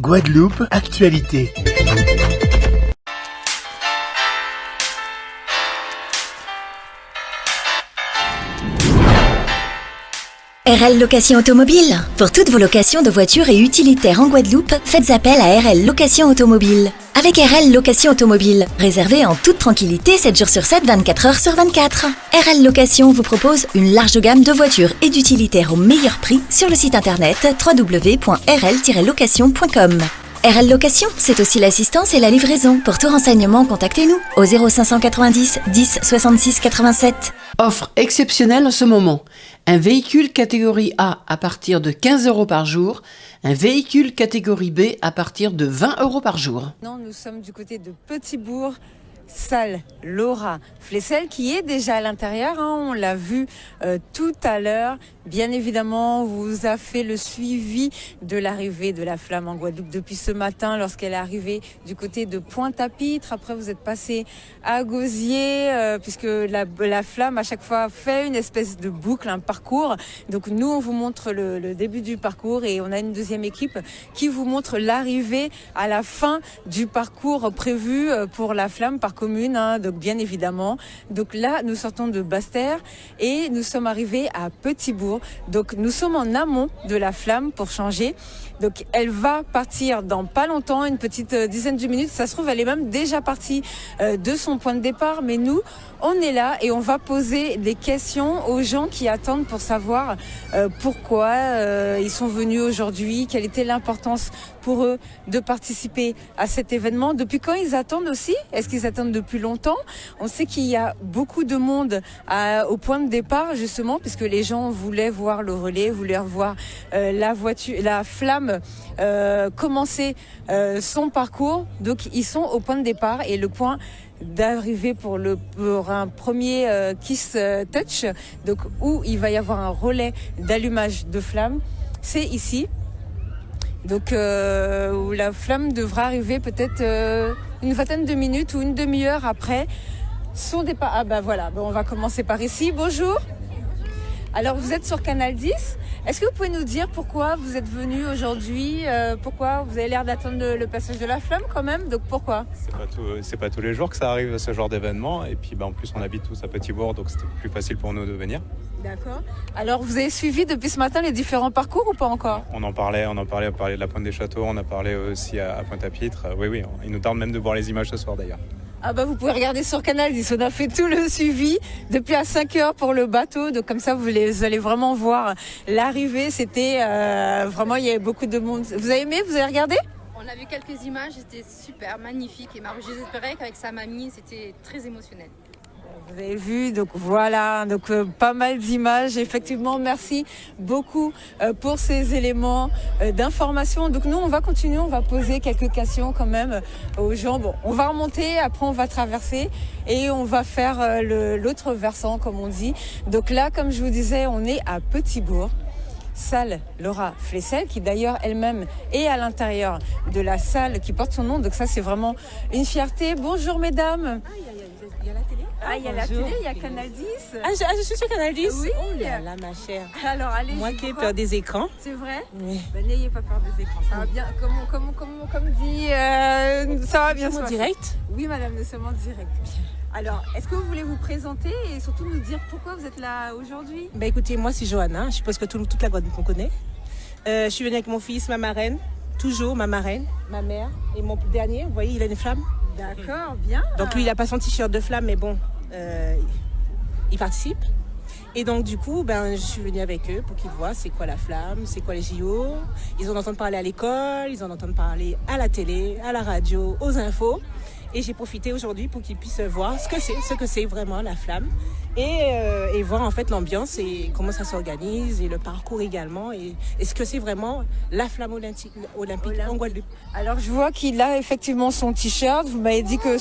Guadeloupe, actualité. RL Location Automobile. Pour toutes vos locations de voitures et utilitaires en Guadeloupe, faites appel à RL Location Automobile. Avec RL Location Automobile, réservez en toute tranquillité 7 jours sur 7, 24 heures sur 24. RL Location vous propose une large gamme de voitures et d'utilitaires au meilleur prix sur le site internet www.rl-location.com. RL Location, c'est aussi l'assistance et la livraison. Pour tout renseignement, contactez-nous au 0590 10 66 87. Offre exceptionnelle en ce moment. Un véhicule catégorie A à partir de 15 € par jour. Un véhicule catégorie B à partir de 20 € par jour. Non, nous sommes du côté de Petit-Bourg. Salle Laura Flessel qui est déjà à l'intérieur, on l'a vu tout à l'heure. Bien évidemment, on vous a fait le suivi de l'arrivée de la flamme en Guadeloupe depuis ce matin lorsqu'elle est arrivée du côté de Pointe-à-Pitre. Après, vous êtes passé à Gosier puisque la flamme à chaque fois fait une espèce de boucle, un parcours. Donc nous, on vous montre le début du parcours et on a une deuxième équipe qui vous montre l'arrivée à la fin du parcours prévu pour la flamme par commune, donc bien évidemment. Donc là, nous sortons de Basse-Terre et nous sommes arrivés à Petit-Bourg. Donc nous sommes en amont de la flamme pour changer. Donc elle va partir dans pas longtemps, une petite dizaine de minutes. Ça se trouve, elle est même déjà partie de son point de départ. Mais nous, on est là et on va poser des questions aux gens qui attendent pour savoir pourquoi ils sont venus aujourd'hui, quelle était l'importance pour eux de participer à cet événement. Depuis quand ils attendent aussi? Est-ce qu'ils attendent depuis longtemps? On sait qu'il y a beaucoup de monde au point de départ justement puisque les gens voulaient voir le relais, voulaient voir la flamme commencer son parcours. Donc ils sont au point de départ et le point d'arriver pour un premier Kiss Touch, donc où il va y avoir un relais d'allumage de flamme, c'est ici. Donc où la flamme devra arriver peut-être une vingtaine de minutes ou une demi-heure après son départ. Ah ben voilà, on va commencer par ici. Bonjour. Alors vous êtes sur Canal 10. Est-ce que vous pouvez nous dire pourquoi vous êtes venu aujourd'hui? Pourquoi vous avez l'air d'attendre le passage de la flamme quand même? Donc pourquoi? C'est pas tous les jours que ça arrive ce genre d'événement. Et puis en plus on habite tous à Petit-Bourg, donc c'était plus facile pour nous de venir. D'accord. Alors vous avez suivi depuis ce matin les différents parcours ou pas encore? On parlait de la Pointe des Châteaux, on a parlé aussi à Pointe-à-Pitre. Oui, il nous tarde même de voir les images ce soir d'ailleurs. Ah bah vous pouvez regarder sur Canal 10, on a fait tout le suivi depuis à 5h pour le bateau, donc comme ça vous allez vraiment voir l'arrivée. C'était vraiment, il y avait beaucoup de monde. Vous avez aimé? Vous avez regardé? On a vu quelques images, c'était super, magnifique, et j'espérais qu'avec sa mamie c'était très émotionnel. Vous avez vu, donc voilà, donc pas mal d'images. Effectivement, merci beaucoup pour ces éléments d'information. Donc nous, on va continuer, on va poser quelques questions quand même aux gens. Bon, on va remonter, après on va traverser et on va faire l'autre versant, comme on dit. Donc là, comme je vous disais, on est à Petit-Bourg. Salle Laura Flessel, qui d'ailleurs elle-même est à l'intérieur de la salle qui porte son nom. Donc ça, c'est vraiment une fierté. Bonjour mesdames. Il y a la télé? Il y a la télé, il y a Canal 10. Je suis sur Canal 10? Oui. Oh là là, ma chère. Alors, allez. Moi qui ai peur des écrans. C'est vrai? Oui. Ben, n'ayez pas peur des écrans. Ça va bien, comme dit, ça va bien se En passer. direct? Oui, madame, nous sommes en direct. Alors, est-ce que vous voulez vous présenter et surtout nous dire pourquoi vous êtes là aujourd'hui? Ben écoutez, moi c'est Johanna, je suppose que toute la Guadeloupe on connaît. Je suis venue avec mon fils, ma marraine, toujours ma marraine, ma mère et mon dernier, vous voyez, il a une flamme. D'accord, bien. Donc lui, il n'a pas son t-shirt de flamme, mais bon, il participe. Et donc du coup, je suis venue avec eux pour qu'ils voient c'est quoi la flamme, c'est quoi les JO. Ils en entendent parler à l'école, ils en entendent parler à la télé, à la radio, aux infos. Et j'ai profité aujourd'hui pour qu'ils puissent voir ce que c'est vraiment la flamme et voir en fait l'ambiance et comment ça s'organise et le parcours également et ce que c'est vraiment la flamme olympique en Guadeloupe. Alors je vois qu'il a effectivement son t-shirt. Vous m'avez dit que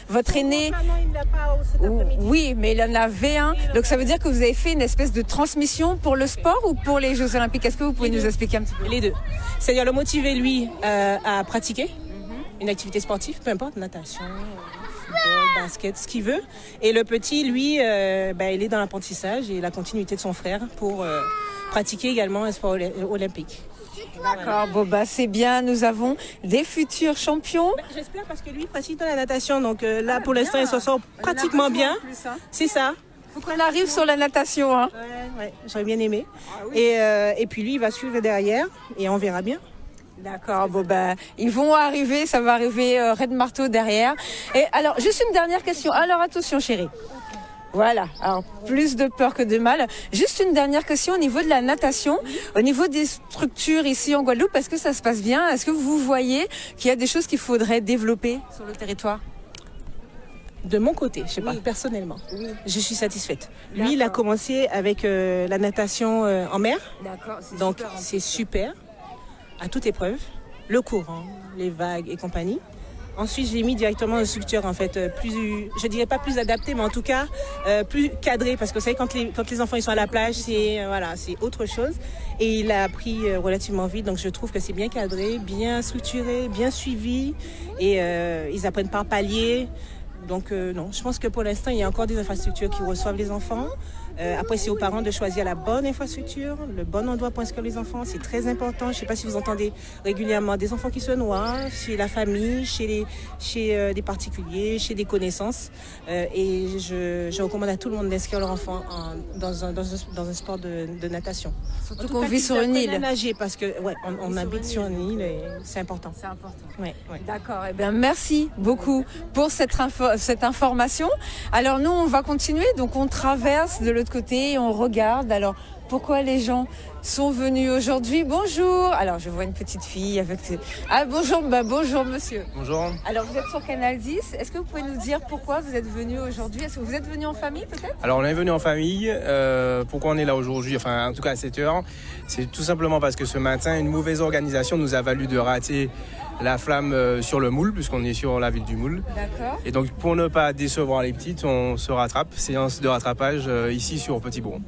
votre aîné. Non, il ne l'a pas cet après-midi. Oui, mais il en avait un. Donc ça veut dire que vous avez fait une espèce de transmission pour le sport ou pour les Jeux Olympiques? Est-ce que vous pouvez nous expliquer un petit peu? Les deux. C'est-à-dire le motiver lui à pratiquer une activité sportive, peu importe, natation, football, basket, ce qu'il veut. Et le petit, lui, il est dans l'apprentissage et la continuité de son frère pour pratiquer également un sport olympique. D'accord, bon bah c'est bien, nous avons des futurs champions. J'espère parce que lui pratique dans la natation, donc là pour l'instant il s'en sort pratiquement bien. C'est ça. Faut qu'on arrive sur la natation. Hein. Ouais, j'aurais bien aimé. Et puis lui il va suivre derrière et on verra bien. D'accord, bon ben ils vont arriver, ça va arriver Red Marteau derrière. Et alors juste une dernière question. Alors attention chérie. Voilà, alors plus de peur que de mal. Juste une dernière question au niveau de la natation, au niveau des structures ici en Guadeloupe, est-ce que ça se passe bien? Est-ce que vous voyez qu'il y a des choses qu'il faudrait développer sur le territoire? De mon côté, je sais pas, personnellement, je suis satisfaite. Lui, il a commencé avec la natation en mer, donc c'est super, à toute épreuve, le courant, les vagues et compagnie. Ensuite, j'ai mis directement une structure en fait plus, je dirais pas plus adaptée, mais en tout cas plus cadrée, parce que vous savez quand les enfants ils sont à la plage, c'est voilà, c'est autre chose. Et il a appris relativement vite, donc je trouve que c'est bien cadré, bien structuré, bien suivi, et ils apprennent par palier. Donc non, je pense que pour l'instant, il y a encore des infrastructures qui reçoivent les enfants. Après, c'est aux parents de choisir la bonne infrastructure, le bon endroit pour inscrire les enfants. C'est très important. Je ne sais pas si vous entendez régulièrement des enfants qui se noient chez la famille, chez des particuliers, chez des connaissances. Et je recommande à tout le monde d'inscrire leur enfant dans un sport de natation. Surtout qu'on vit sur une île. À nager parce que on habite sur une île et c'est important. C'est important. Ouais. D'accord. Eh bien, merci beaucoup pour cette information. Alors nous, on va continuer. Donc on traverse de l'autre côté et on regarde. Alors pourquoi les gens sont venus aujourd'hui? Bonjour. Alors je vois une petite fille avec. Ah bonjour. Bonjour monsieur. Bonjour. Alors vous êtes sur Canal 10. Est-ce que vous pouvez nous dire pourquoi vous êtes venus aujourd'hui? Est-ce que vous êtes venus en famille peut-être? Alors on est venu en famille. Pourquoi on est là aujourd'hui? Enfin en tout cas à 7h. C'est tout simplement parce que ce matin une mauvaise organisation nous a valu de rater la flamme sur le Moule, puisqu'on est sur la ville du Moule. D'accord. Et donc pour ne pas décevoir les petites, on se rattrape. Séance de rattrapage ici sur Petit-Bourg.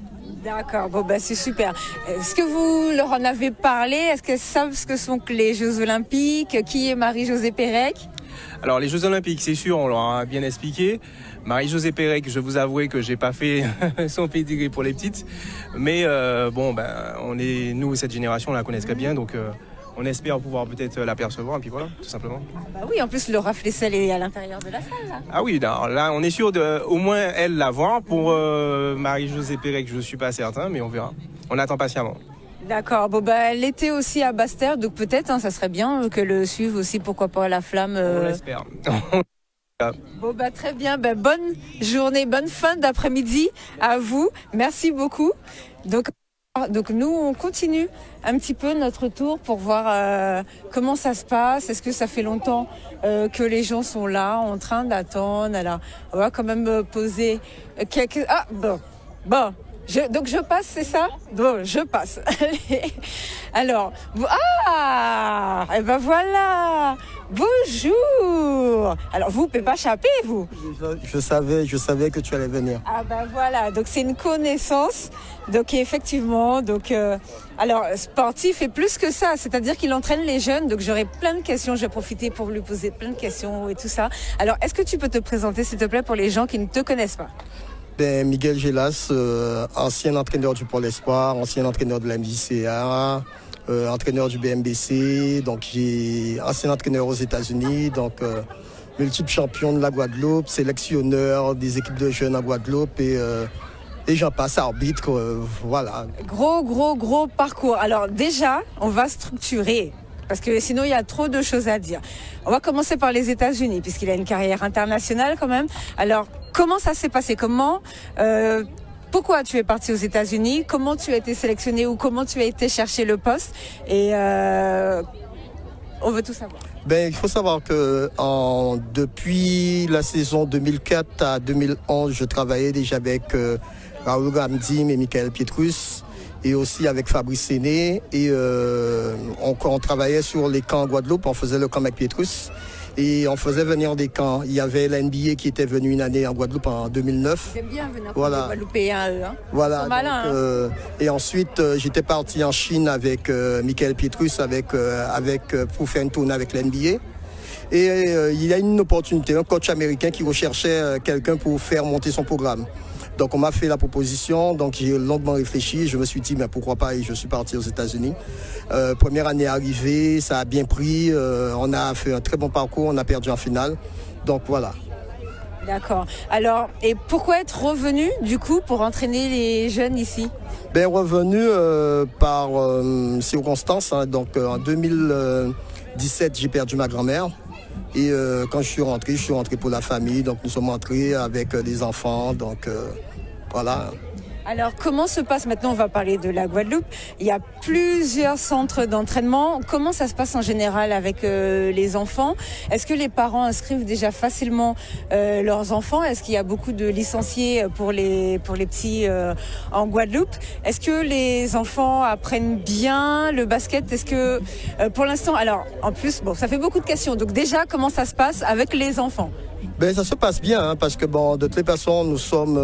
D'accord, bon c'est super. Est-ce que vous leur en avez parlé? Est-ce qu'elles savent ce que sont les Jeux Olympiques? Qui est Marie-Josée Pérec? Alors les Jeux Olympiques, c'est sûr, on leur a bien expliqué. Marie-Josée Pérec, je vous avouer que j'ai pas fait son pédigré pour les petites. Mais nous, cette génération, on la connaît très bien, donc on espère pouvoir peut-être l'apercevoir, et puis voilà, tout simplement. Bah oui, en plus Laura Flessel est à l'intérieur de la salle. Là. Ah oui, là on est sûr de au moins elle la voir. Pour Marie-Josée Pérec, je ne suis pas certain, mais on verra. On attend patiemment. D'accord, elle était aussi à Basse-Terre, donc peut-être ça serait bien que le suive aussi, pourquoi pas la flamme. On l'espère. Très bien, bonne journée, bonne fin d'après-midi à vous. Merci beaucoup. Donc nous, on continue un petit peu notre tour pour voir comment ça se passe. Est-ce que ça fait longtemps que les gens sont là, en train d'attendre? Alors, on va quand même poser quelques... Ah, bon. Donc je passe, c'est ça? Bon, je passe. Alors, et voilà. Bonjour. Alors vous pouvez pas chapper, vous? Je savais que tu allais venir. Ah voilà, donc c'est une connaissance. Donc effectivement, alors sportif et plus que ça, c'est-à-dire qu'il entraîne les jeunes. Donc j'aurai plein de questions, je vais profiter pour lui poser plein de questions et tout ça. Alors est-ce que tu peux te présenter s'il te plaît pour les gens qui ne te connaissent pas? Miguel Gélas, ancien entraîneur du Pôle Espoir, ancien entraîneur de la MJCA, entraîneur du BMBC, donc j'ai ancien entraîneur aux États-Unis, donc multiple champion de la Guadeloupe, sélectionneur des équipes de jeunes en Guadeloupe et j'en passe, arbitre, voilà. Gros parcours. Alors déjà, on va structurer. Parce que sinon, il y a trop de choses à dire. On va commencer par les États-Unis, puisqu'il a une carrière internationale quand même. Alors, comment ça s'est passé? Pourquoi tu es parti aux États-Unis? Comment tu as été sélectionné ou comment tu as été chercher le poste? Et on veut tout savoir. Il faut savoir que depuis la saison 2004 à 2011, je travaillais déjà avec Raoul Ramdim et Michael Pietrus. Et aussi avec Fabrice Séné. Et on travaillait sur les camps en Guadeloupe. On faisait le camp avec Pietrus. Et on faisait venir des camps. Il y avait la NBA qui était venue une année en Guadeloupe en 2009. J'aime bien venir voilà. Les Guadeloupéens, eux. Hein. Voilà. Ils sont malins, et ensuite, j'étais parti en Chine avec Michael Pietrus pour faire une tournée avec la NBA. Et il y a une opportunité, un coach américain qui recherchait quelqu'un pour faire monter son programme. Donc on m'a fait la proposition, donc j'ai longuement réfléchi, je me suis dit mais pourquoi pas, et je suis parti aux États-Unis. Première année arrivée, ça a bien pris, on a fait un très bon parcours, on a perdu en finale, donc voilà. D'accord. Alors, et pourquoi être revenu, du coup, pour entraîner les jeunes ici? Ben, revenu par circonstance. Hein. Donc, en 2017, j'ai perdu ma grand-mère. Et quand je suis rentré pour la famille. Donc, nous sommes rentrés avec les enfants. Donc, voilà. Alors, comment se passe, maintenant on va parler de la Guadeloupe, il y a plusieurs centres d'entraînement. Comment ça se passe en général avec les enfants? Est-ce que les parents inscrivent déjà facilement leurs enfants? Est-ce qu'il y a beaucoup de licenciés pour les petits en Guadeloupe? Est-ce que les enfants apprennent bien le basket? Est-ce que pour l'instant, alors en plus, bon, ça fait beaucoup de questions. Donc déjà, comment ça se passe avec les enfants? Ben, ça se passe bien, hein, parce que bon, de toutes les façons, nous sommes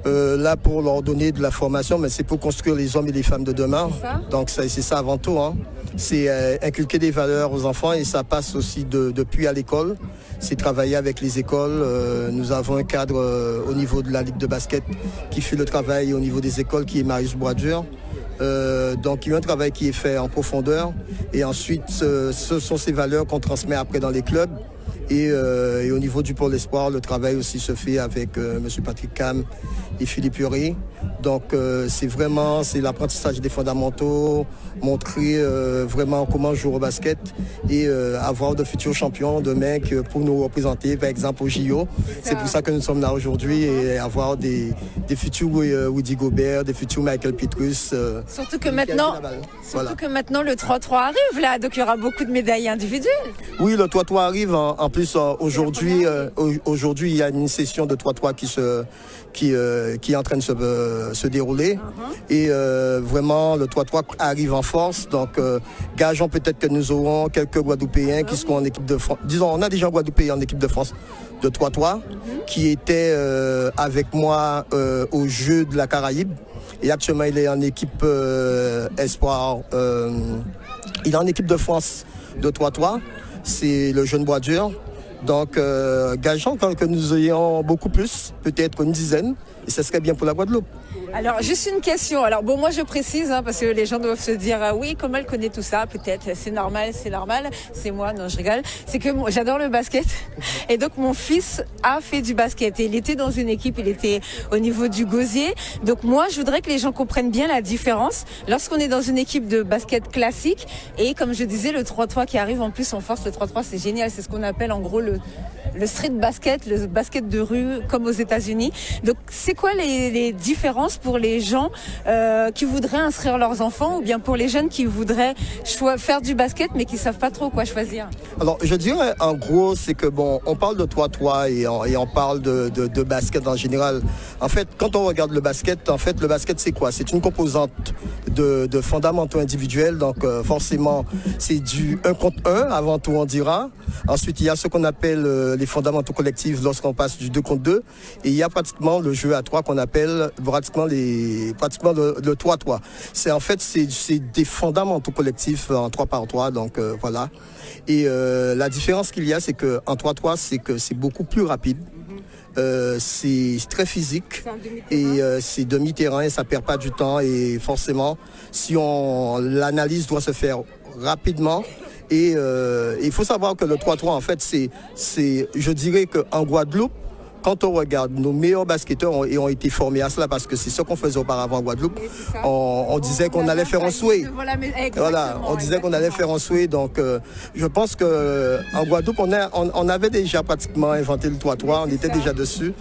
là pour leur donner de la formation, mais c'est pour construire les hommes et les femmes de demain. Donc c'est ça avant tout. Hein. C'est inculquer des valeurs aux enfants, et ça passe aussi depuis à l'école. C'est travailler avec les écoles. Nous avons un cadre au niveau de la Ligue de basket qui fait le travail au niveau des écoles, qui est Marius Boisdur. Donc il y a un travail qui est fait en profondeur, et ensuite ce sont ces valeurs qu'on transmet après dans les clubs. Et au niveau du pôle espoir, le travail aussi se fait avec M. Patrick Cam et Philippe Uré. Donc c'est l'apprentissage des fondamentaux, montrer vraiment comment jouer au basket, et avoir de futurs champions demain pour nous représenter, par exemple au JO. C'est pour ça que nous sommes là aujourd'hui, et avoir des futurs Woody Gobert, des futurs Michael Pietrus. Surtout que maintenant le 3-3 arrive là, donc il y aura beaucoup de médailles individuelles. Oui, le 3-3 arrive. En plus, aujourd'hui, il y a une session de 3-3 qui est en train de se dérouler. Et vraiment, le 3-3 arrive en force. Donc, gageons peut-être que nous aurons quelques Guadeloupéens qui seront en équipe de France. Disons, on a déjà un Guadeloupéen en équipe de France de 3-3 qui était avec moi au Jeu de la Caraïbe. Et actuellement, il est en équipe espoir. Il est en équipe de France de 3-3. C'est le jeune Boisdur. Donc, gageons que nous ayons beaucoup plus, peut-être une dizaine, et ce serait bien pour la Guadeloupe. Alors, juste une question. Alors, bon, moi, je précise, hein, parce que les gens doivent se dire, oui, comment elle connaît tout ça? Peut-être, c'est normal. C'est moi, non, je rigole. C'est que moi, j'adore le basket. Et donc, mon fils a fait du basket. Et il était dans une équipe, il était au niveau du gosier. Donc, moi, je voudrais que les gens comprennent bien la différence lorsqu'on est dans une équipe de basket classique. Et comme je disais, le 3-3 qui arrive en plus en force, le 3-3, c'est génial. C'est ce qu'on appelle, en gros, le street basket, le basket de rue, comme aux États-Unis. Donc, c'est quoi les différences pour les gens qui voudraient inscrire leurs enfants, ou bien pour les jeunes qui voudraient faire du basket mais qui savent pas trop quoi choisir? Alors, je dirais en gros, c'est que bon, on parle de 3-3 et on parle de basket en général. En fait, quand on regarde le basket, le basket c'est quoi? C'est une composante de fondamentaux individuels. Donc forcément, c'est du 1 contre 1 avant tout, on dira. Ensuite, il y a ce qu'on appelle les fondamentaux collectifs lorsqu'on passe du 2 contre 2. Et il y a pratiquement le jeu à 3 qu'on appelle pratiquement le 3-3. C'est des fondamentaux collectifs en 3 par 3. Donc voilà. Et la différence qu'il y a, c'est qu'en 3-3, c'est que c'est beaucoup plus rapide. C'est très physique, et c'est demi-terrain, et ça perd pas du temps, et forcément l'analyse doit se faire rapidement. Et il faut savoir que le 3-3, en fait, je dirais qu'en Guadeloupe, quand on regarde, nos meilleurs basketteurs ont été formés à cela, parce que c'est ce qu'on faisait auparavant en Guadeloupe. On disait qu'on allait faire un sway. Voilà, on disait qu'on allait faire un sway. Donc, je pense qu'en Guadeloupe, on avait déjà pratiquement inventé le 3-3. On était déjà dessus.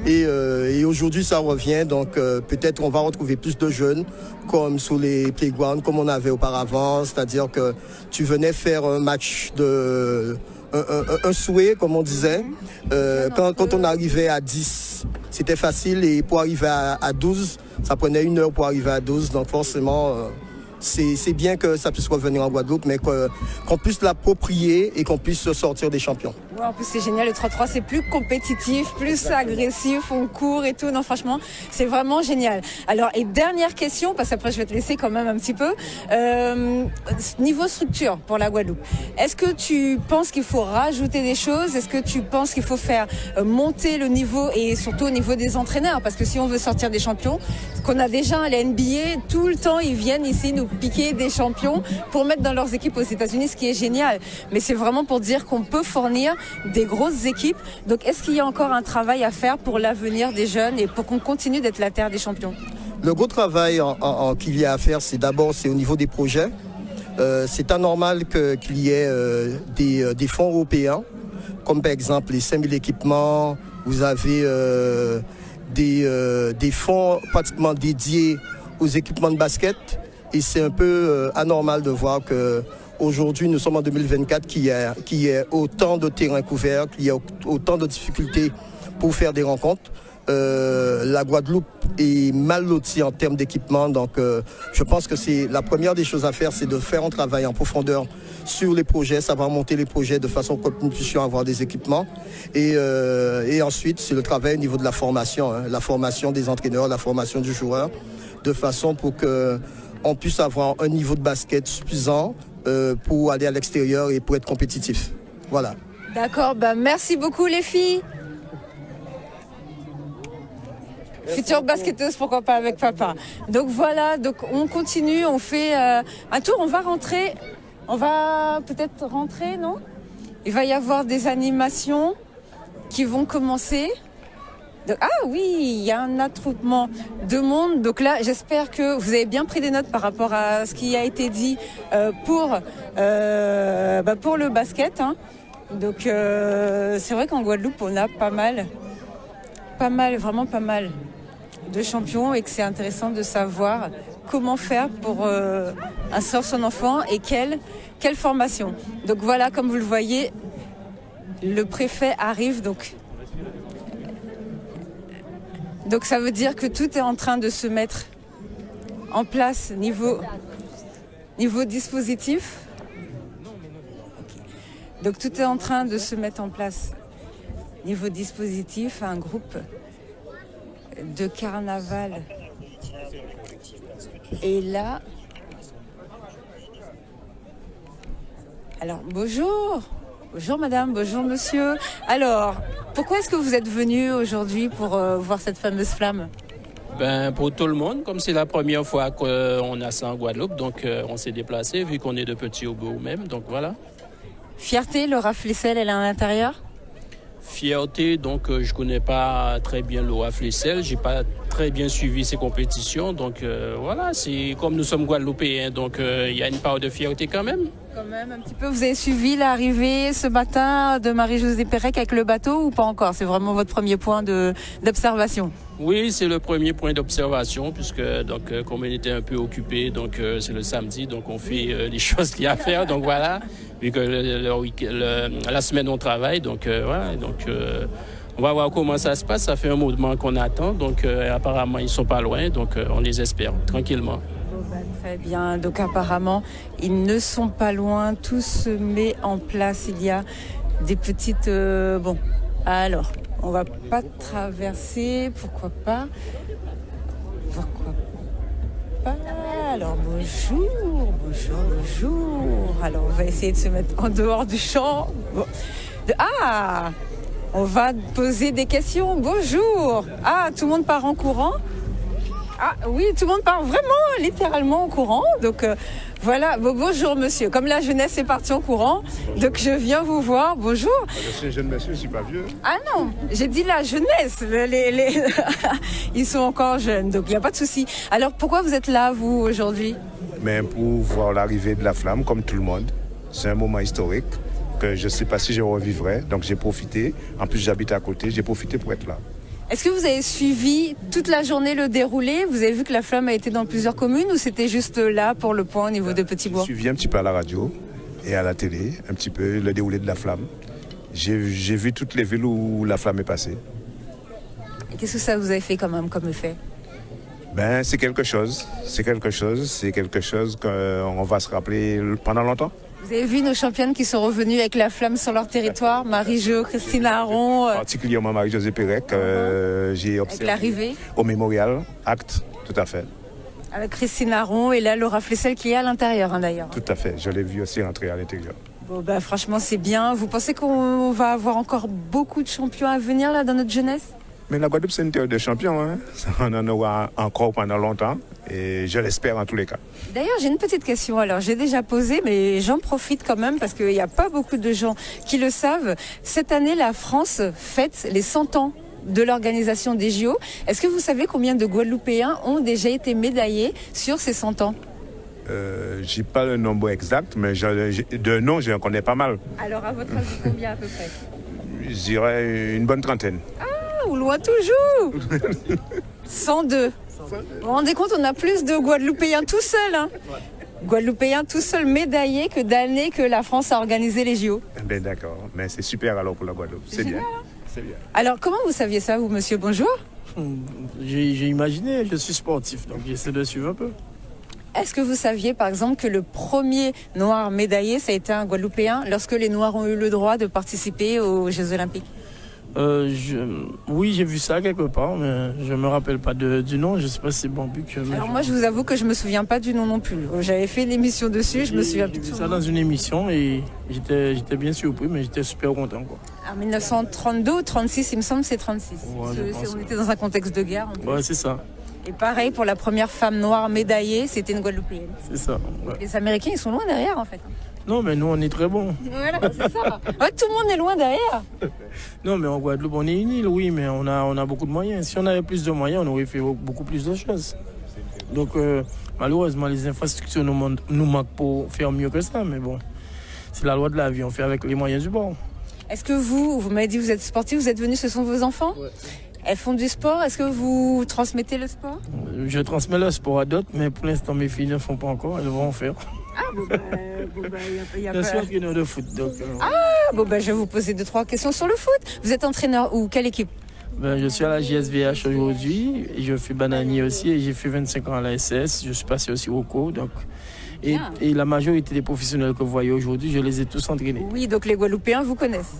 Et aujourd'hui, ça revient. Donc, peut-être on va retrouver plus de jeunes, comme sous les playgrounds, comme on avait auparavant. C'est-à-dire que tu venais faire un match un souhait, comme on disait. Quand on arrivait à 10, c'était facile, et pour arriver à 12, ça prenait 1 heure pour arriver à 12. Donc forcément, c'est bien que ça puisse revenir en Guadeloupe, mais qu'on puisse l'approprier et qu'on puisse sortir des champions. Ouais, en plus, c'est génial. Le 3-3, c'est plus compétitif, plus agressif, on court et tout. Non, franchement, c'est vraiment génial. Alors, et dernière question, parce qu'après, je vais te laisser quand même un petit peu. Niveau structure pour la Guadeloupe, est-ce que tu penses qu'il faut rajouter des choses? Est-ce que tu penses qu'il faut faire monter le niveau et surtout au niveau des entraîneurs? Parce que si on veut sortir des champions, qu'on a déjà à la NBA, tout le temps, ils viennent ici nous piquer des champions pour mettre dans leurs équipes aux États-Unis, ce qui est génial. Mais c'est vraiment pour dire qu'on peut fournir des grosses équipes. Donc, est-ce qu'il y a encore un travail à faire pour l'avenir des jeunes et pour qu'on continue d'être la terre des champions? Le gros travail qu'il y a à faire, c'est d'abord au niveau des projets. C'est anormal qu'il y ait des fonds européens, comme par exemple les 5000 équipements. Vous avez des fonds pratiquement dédiés aux équipements de basket. Et c'est un peu anormal de voir qu'aujourd'hui, nous sommes en 2024, qu'il y ait autant de terrains couverts, qu'il y ait autant de difficultés pour faire des rencontres. La Guadeloupe est mal lotie en termes d'équipement, donc je pense que c'est la première des choses à faire, c'est de faire un travail en profondeur sur les projets, savoir monter les projets de façon que nous puissions avoir des équipements. Et ensuite, c'est le travail au niveau de la formation des entraîneurs, la formation du joueur, de façon pour qu'on puisse avoir un niveau de basket suffisant pour aller à l'extérieur et pour être compétitif. Voilà. D'accord, merci beaucoup les filles. Future basketteuse, pourquoi pas avec papa. Donc voilà, donc on continue, on fait un tour, on va peut-être rentrer, non? Il va y avoir des animations qui vont commencer. Donc, ah oui, il y a un attroupement de monde. Donc là, j'espère que vous avez bien pris des notes par rapport à ce qui a été dit pour le basket. Hein. Donc c'est vrai qu'en Guadeloupe, on a pas mal, vraiment pas mal de champions et que c'est intéressant de savoir comment faire pour instruire son enfant et quelle formation. Donc voilà, comme vous le voyez, le préfet arrive. Donc ça veut dire que tout est en train de se mettre en place niveau dispositif. Donc tout est en train de se mettre en place niveau dispositif, un groupe de carnaval. Et là, alors bonjour madame, bonjour monsieur. Alors, pourquoi est-ce que vous êtes venu aujourd'hui pour voir cette fameuse flamme? Pour tout le monde, comme c'est la première fois qu'on a ça en Guadeloupe, donc on s'est déplacé vu qu'on est de Petit-Aubert même, donc voilà. Fierté, Laura Flessel, elle est à l'intérieur? Fierté, donc je connais pas très bien Laura Flessel, j'ai pas très bien suivi ses compétitions, donc voilà, c'est comme nous sommes Guadeloupéens, donc il y a une part de fierté quand même. Quand même, un petit peu. Vous avez suivi l'arrivée ce matin de Marie-Josée Pérec avec le bateau ou pas encore? C'est vraiment votre premier point d'observation? Oui, c'est le premier point d'observation, puisque donc comme on était un peu occupé, donc c'est le samedi, donc on fait les choses qu'il y a à faire, donc voilà, vu que la semaine on travaille, donc voilà, donc on va voir comment ça se passe. Ça fait un moment qu'on attend, donc apparemment ils sont pas loin, donc on les espère tranquillement. Très bien, donc apparemment ils ne sont pas loin, tout se met en place, il y a des petites... alors, on va pas traverser, pourquoi pas. Alors bonjour. Alors on va essayer de se mettre en dehors du champ. Bon. On va poser des questions, bonjour. Tout le monde part en courant? Ah oui, tout le monde part vraiment littéralement en courant. Donc voilà, bonjour monsieur. Comme la jeunesse est partie en courant, donc je viens vous voir. Bonjour. Je suis un jeune monsieur, je suis pas vieux. Ah non, j'ai dit la jeunesse. Ils sont encore jeunes, donc il n'y a pas de souci. Alors pourquoi vous êtes là, vous, aujourd'hui? Mais pour voir l'arrivée de la flamme, comme tout le monde. C'est un moment historique que je ne sais pas si je revivrai. Donc j'ai profité. En plus, j'habite à côté. J'ai profité pour être là. Est-ce que vous avez suivi toute la journée le déroulé? Vous avez vu que la flamme a été dans plusieurs communes ou c'était juste là pour le point au niveau de Petit-Bourg? J'ai suivi un petit peu à la radio et à la télé, un petit peu le déroulé de la flamme. J'ai vu toutes les villes où la flamme est passée. Et qu'est-ce que ça vous a fait quand même comme effet? C'est quelque chose qu'on va se rappeler pendant longtemps. Vous avez vu nos championnes qui sont revenues avec la flamme sur leur territoire, Marie-Jo, Christine Aron. Particulièrement Marie-Josée Pérec, j'ai observé l'arrivée au mémorial, acte, tout à fait. Avec Christine Aron et là Laura Flessel qui est à l'intérieur d'ailleurs. Tout à fait, je l'ai vu aussi rentrer à l'intérieur. Bon, franchement c'est bien. Vous pensez qu'on va avoir encore beaucoup de champions à venir là dans notre jeunesse? Mais la Guadeloupe, c'est une terre de champions. Hein. On en aura encore pendant longtemps et je l'espère en tous les cas. D'ailleurs, j'ai une petite question. Alors, j'ai déjà posé, mais j'en profite quand même parce qu'il n'y a pas beaucoup de gens qui le savent. Cette année, la France fête les 100 ans de l'organisation des JO. Est-ce que vous savez combien de Guadeloupéens ont déjà été médaillés sur ces 100 ans? J'ai pas le nombre exact, mais de noms, j'en connais pas mal. Alors, à votre avis, combien à peu près? Je dirais une bonne trentaine. Ou loin toujours. 102. Vous vous rendez compte, on a plus de Guadeloupéens tout seuls. Hein. Guadeloupéens tout seuls médaillés que d'années que la France a organisé les JO. Ben d'accord, mais c'est super alors pour la Guadeloupe. C'est bien. C'est bien. Alors, comment vous saviez ça, vous, monsieur? Bonjour. J'ai imaginé, je suis sportif, donc j'essaie de suivre un peu. Est-ce que vous saviez, par exemple, que le premier noir médaillé, ça a été un Guadeloupéen lorsque les Noirs ont eu le droit de participer aux Jeux Olympiques? Oui, j'ai vu ça quelque part, mais je me rappelle pas du nom. Je sais pas si c'est Bambuc. Alors moi, je vous avoue que je me souviens pas du nom non plus. J'avais fait une émission dessus, je me souviens plus. J'ai vu ça dans une émission et j'étais bien surpris, mais j'étais super content, quoi. En 1932 ou 36, il me semble, c'est 36. Ouais, on était dans un contexte de guerre. Ouais, c'est ça. Et pareil pour la première femme noire médaillée, c'était une Guadeloupéenne. C'est ça. Ouais. Les Américains, ils sont loin derrière, en fait. Non, mais nous, on est très bons. Voilà, c'est ça. Ouais, tout le monde est loin derrière. Non, mais en Guadeloupe, on est une île, oui, mais on a beaucoup de moyens. Si on avait plus de moyens, on aurait fait beaucoup plus de choses. Donc, malheureusement, les infrastructures nous manquent pour faire mieux que ça. Mais bon, c'est la loi de la vie. On fait avec les moyens du bord. Est-ce que vous m'avez dit que vous êtes sportif, vous êtes venu, ce sont vos enfants? Ouais. Elles font du sport. Est-ce que vous transmettez le sport? Je transmets le sport à d'autres, mais pour l'instant, mes filles ne font pas encore. Elles vont en faire. Ah, il y a bien sûr qu'il y a de foot. Donc, je vais vous poser 2-3 questions sur le foot. Vous êtes entraîneur ou quelle équipe? Je suis à la JSVH aujourd'hui. Je fais bananier aussi et j'ai fait 25 ans à la SS. Je suis passé aussi au co. Donc, et la majorité des professionnels que vous voyez aujourd'hui, je les ai tous entraînés. Oui, donc les Guadeloupéens vous connaissent?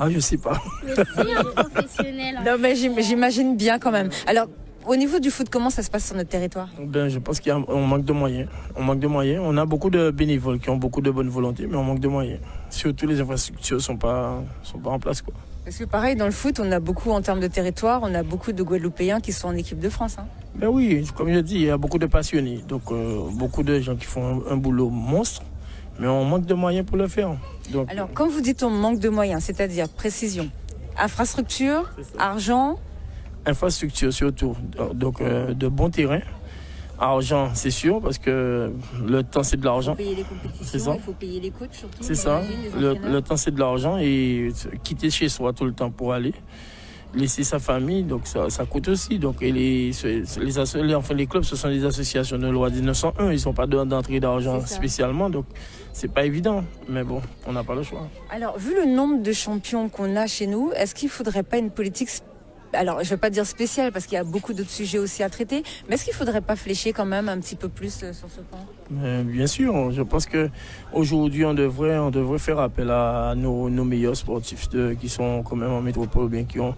Ah, je sais pas. Mais c'est un professionnel. Non, mais j'imagine bien quand même. Alors, au niveau du foot, comment ça se passe sur notre territoire? Je pense qu'on manque de moyens. On manque de moyens. On a beaucoup de bénévoles qui ont beaucoup de bonne volonté, mais on manque de moyens. Surtout les infrastructures sont pas en place, quoi. Parce que pareil, dans le foot, on a beaucoup, en termes de territoire, on a beaucoup de Guadeloupéens qui sont en équipe de France. Hein. Ben oui, comme je dis, il y a beaucoup de passionnés. Donc, beaucoup de gens qui font un boulot monstre, mais on manque de moyens pour le faire. Donc, alors, quand vous dites on manque de moyens, c'est-à-dire précision, infrastructure, argent? Infrastructure surtout, donc de bons terrains. Argent, c'est sûr, parce que le temps, c'est de l'argent. Il faut payer les compétitions, il faut payer les coachs surtout. C'est ça, le temps, c'est de l'argent et quitter chez soi tout le temps pour aller, laisser sa famille, donc ça coûte aussi. Donc, et les clubs, ce sont des associations de loi 1901, ils n'ont pas d'entrée d'argent spécialement, donc c'est pas évident, mais bon, on n'a pas le choix. Alors, vu le nombre de champions qu'on a chez nous, est-ce qu'il ne faudrait pas une politique alors, je ne vais pas dire spécial parce qu'il y a beaucoup d'autres sujets aussi à traiter, mais est-ce qu'il ne faudrait pas flécher quand même un petit peu plus sur ce point? Bien sûr, je pense qu'aujourd'hui, on devrait faire appel à nos meilleurs sportifs qui sont quand même en métropole, bien, qui ont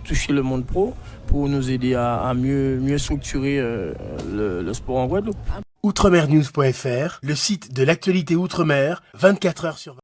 touché le monde pro pour nous aider à mieux structurer le sport en Guadeloupe. Outremernews.fr, le site de l'actualité outre-mer, 24 heures sur 24.